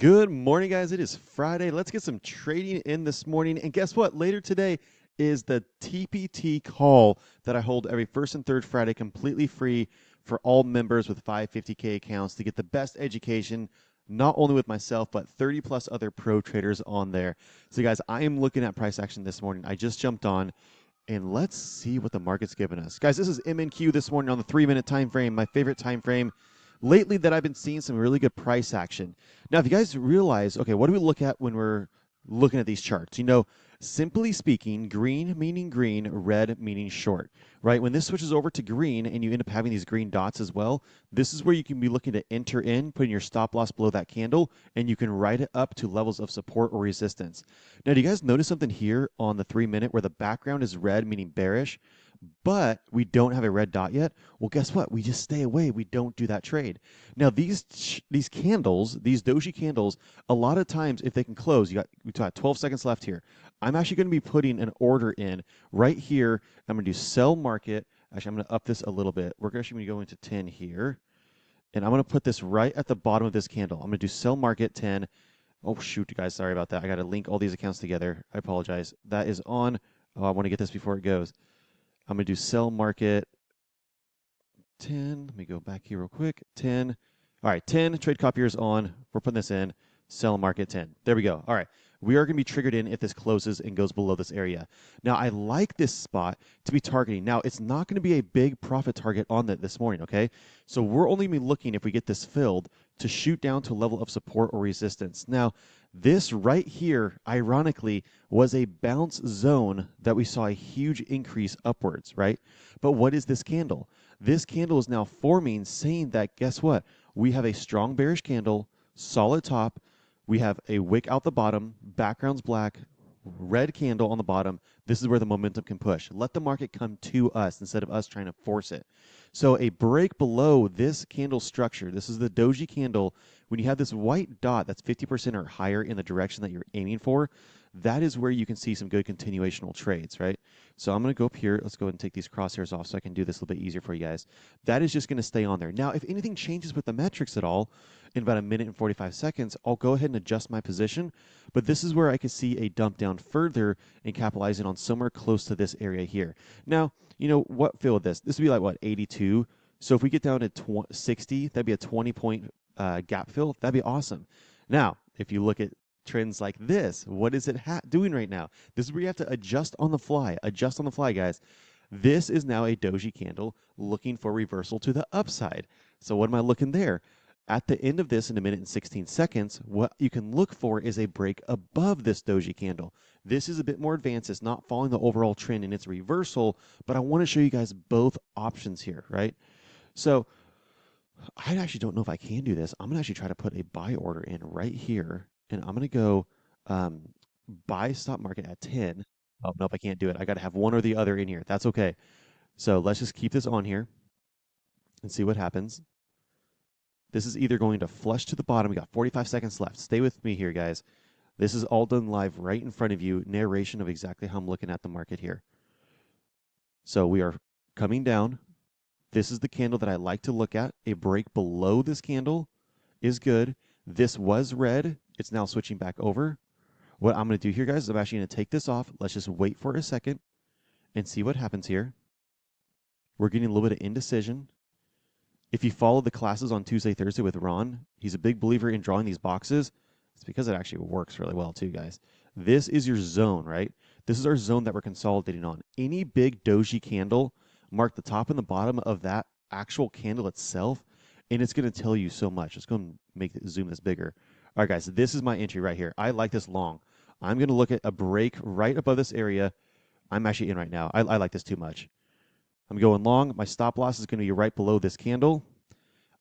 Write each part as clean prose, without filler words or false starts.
Good morning, guys. It is Friday. Let's get some trading in this morning. And guess what? Later today is the TPT call that I hold every first and third Friday, completely free for all members with 550K accounts to get the best education, not only with myself, but 30 plus other pro traders on there. So, guys, I am looking at price action this morning. I just jumped on. And let's see what the market's giving us. Guys, this is MNQ this morning on the 3-minute time frame, my favorite time frame lately that I've been seeing some really good price action. Now, if you guys realize, okay, what do we look at when we're looking at these charts? Simply speaking, green meaning green, red meaning short, right? When this switches over to green and you end up having these green dots as well, this is where you can be looking to enter in, putting your stop loss below that candle, and you can write it up to levels of support or resistance. Now, do you guys notice something here on the 3-minute where the background is red, meaning bearish, but we don't have a red dot yet? Well, guess what? We just stay away. We don't do that trade. Now, these candles, these doji candles, a lot of times if they can close, we got 12 seconds left here. I'm actually going to be putting an order in right here. I'm going to do sell market. Actually, I'm going to up this a little bit. We're actually going to go into 10 here. And I'm going to put this right at the bottom of this candle. I'm going to do sell market 10. Oh, shoot, guys. Sorry about that. I got to link all these accounts together. I apologize. That is on. Oh, I want to get this before it goes. I'm going to do sell market 10. Let me go back here real quick. 10. All right, 10. Trade copiers on. We're putting this in. Sell market 10. There we go. All right. We are going to be triggered in if this closes and goes below this area. Now, I like this spot to be targeting. Now, it's not going to be a big profit target on that this morning, okay? So we're only going to be looking, if we get this filled, to shoot down to a level of support or resistance. Now, this right here, ironically, was a bounce zone that we saw a huge increase upwards, right? But what is this candle? This candle is now forming, saying that, guess what? We have a strong bearish candle, solid top. We have a wick out the bottom, background's black, red candle on the bottom. This is where the momentum can push. Let the market come to us instead of us trying to force it. So a break below this candle structure, this is the doji candle, when you have this white dot that's 50% or higher in the direction that you're aiming for, that is where you can see some good continuational trades, right? So I'm going to go up here. Let's go ahead and take these crosshairs off so I can do this a little bit easier for you guys. That is just going to stay on there. Now, if anything changes with the metrics at all, in about 1 minute and 45 seconds, I'll go ahead and adjust my position. But this is where I could see a dump down further and capitalizing on somewhere close to this area here. Now, you know what fill with this? This would be like, what, 82? So if we get down to 60, that'd be a 20-point gap fill. That'd be awesome. Now, if you look at trends like this, what is it doing right now? This is where you have to adjust on the fly. Adjust on the fly, guys. This is now a doji candle looking for reversal to the upside. So what am I looking there? At the end of this, in 1 minute and 16 seconds, what you can look for is a break above this doji candle. This is a bit more advanced. It's not following the overall trend in its reversal, but I want to show you guys both options here, right? So I actually don't know if I can do this. I'm going to actually try to put a buy order in right here, and I'm going to go buy stop market at 10. Oh, nope, I can't do it. I got to have one or the other in here. That's okay. So let's just keep this on here and see what happens. This is either going to flush to the bottom. We got 45 seconds left. Stay with me here, guys. This is all done live right in front of you. Narration of exactly how I'm looking at the market here. So we are coming down. This is the candle that I like to look at. A break below this candle is good. This was red. It's now switching back over. What I'm going to do here, guys, is I'm actually going to take this off. Let's just wait for a second and see what happens here. We're getting a little bit of indecision. If you follow the classes on Tuesday, Thursday with Ron, he's a big believer in drawing these boxes. It's because it actually works really well too, guys. This is your zone, right? This is our zone that we're consolidating on. Any big doji candle, mark the top and the bottom of that actual candle itself, and it's going to tell you so much. Let's go and zoom this bigger. All right, guys, this is my entry right here. I like this long. I'm going to look at a break right above this area. I'm actually in right now. I like this too much. I'm going long. My stop loss is going to be right below this candle.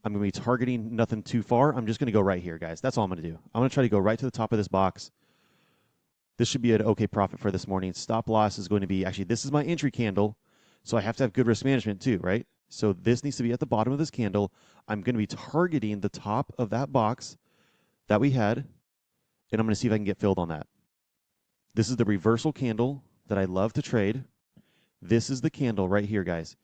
I'm going to be targeting nothing too far. I'm just going to go right here, guys. That's all I'm going to do. I'm going to try to go right to the top of this box. This should be an okay profit for this morning. Stop loss is going to be, actually, this is my entry candle, so I have to have good risk management too, right? So this needs to be at the bottom of this candle. I'm going to be targeting the top of that box that we had, and I'm going to see if I can get filled on that. This is the reversal candle that I love to trade. This is the candle right here, guys.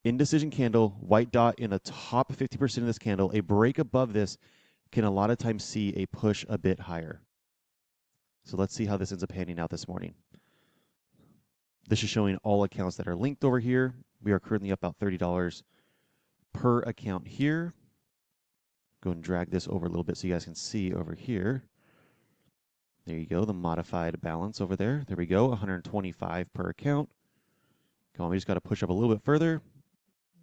Indecision candle, white dot in the top 50% of this candle. A break above this can a lot of times see a push a bit higher. So let's see how this ends up panning out this morning. This is showing all accounts that are linked over here. We are currently up about $30 per account here. Go and drag this over a little bit so you guys can see over here. There you go, the modified balance over there. There we go, 125 per account. Come on, we just got to push up a little bit further.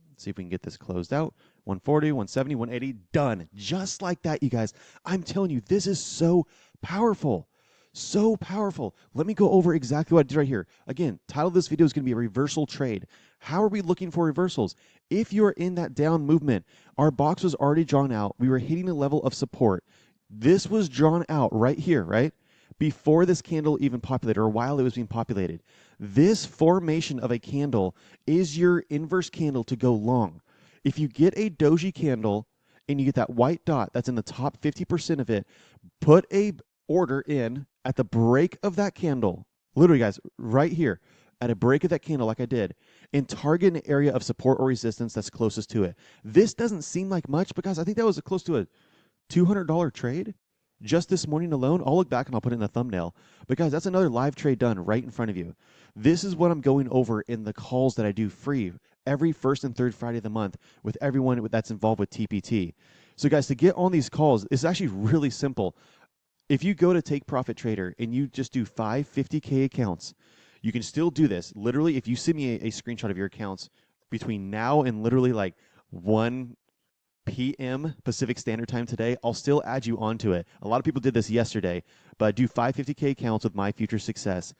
Let's see if we can get this closed out. 140, 170, 180, done. Just like that, you guys. I'm telling you, this is so powerful. So powerful. Let me go over exactly what I did right here. Again, title of this video is going to be a reversal trade. How are we looking for reversals? If you are in that down movement, our box was already drawn out. We were hitting a level of support. This was drawn out right here, right? Before this candle even populated, or while it was being populated. This formation of a candle is your inverse candle to go long. If you get a doji candle and you get that white dot that's in the top 50% of it, put a order in at the break of that candle, literally guys, right here, at a break of that candle like I did, and target an area of support or resistance that's closest to it. This doesn't seem like much because I think that was close to a $200 trade just this morning alone. I'll look back and I'll put it in the thumbnail because that's another live trade done right in front of you. This is what I'm going over in the calls that I do free every first and third Friday of the month with everyone that's involved with TPT. So guys, to get on these calls, it's actually really simple. If you go to Take Profit Trader and you just do 5 50K accounts, you can still do this. Literally, if you send me a screenshot of your accounts between now and literally like 1 p.m. Pacific Standard Time today, I'll still add you onto it. A lot of people did this yesterday, but do 550K accounts with My Future Success.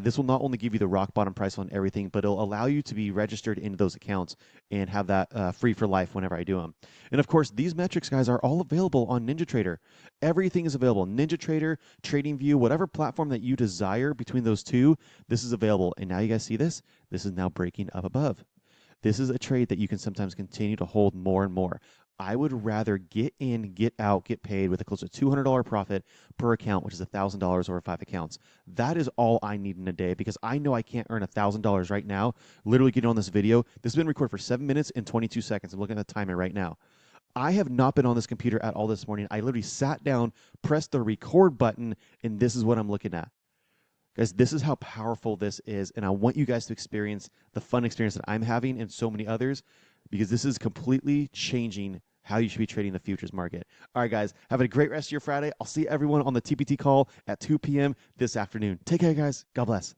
This will not only give you the rock bottom price on everything, but it'll allow you to be registered into those accounts and have that free for life whenever I do them. And of course, these metrics, guys, are all available on NinjaTrader. Everything is available. NinjaTrader, TradingView, whatever platform that you desire between those two, this is available. And now you guys see this? This is now breaking up above. This is a trade that you can sometimes continue to hold more and more. I would rather get in, get out, get paid with a close to $200 profit per account, which is $1,000 over 5 accounts. That is all I need in a day because I know I can't earn $1,000 right now. Literally getting on this video. This has been recorded for 7 minutes and 22 seconds. I'm looking at the timer right now. I have not been on this computer at all this morning. I literally sat down, pressed the record button, and this is what I'm looking at. Guys, this is how powerful this is, and I want you guys to experience the fun experience that I'm having and so many others because this is completely changing how you should be trading the futures market. All right, guys, have a great rest of your Friday. I'll see everyone on the TPT call at 2 p.m. this afternoon. Take care, guys. God bless.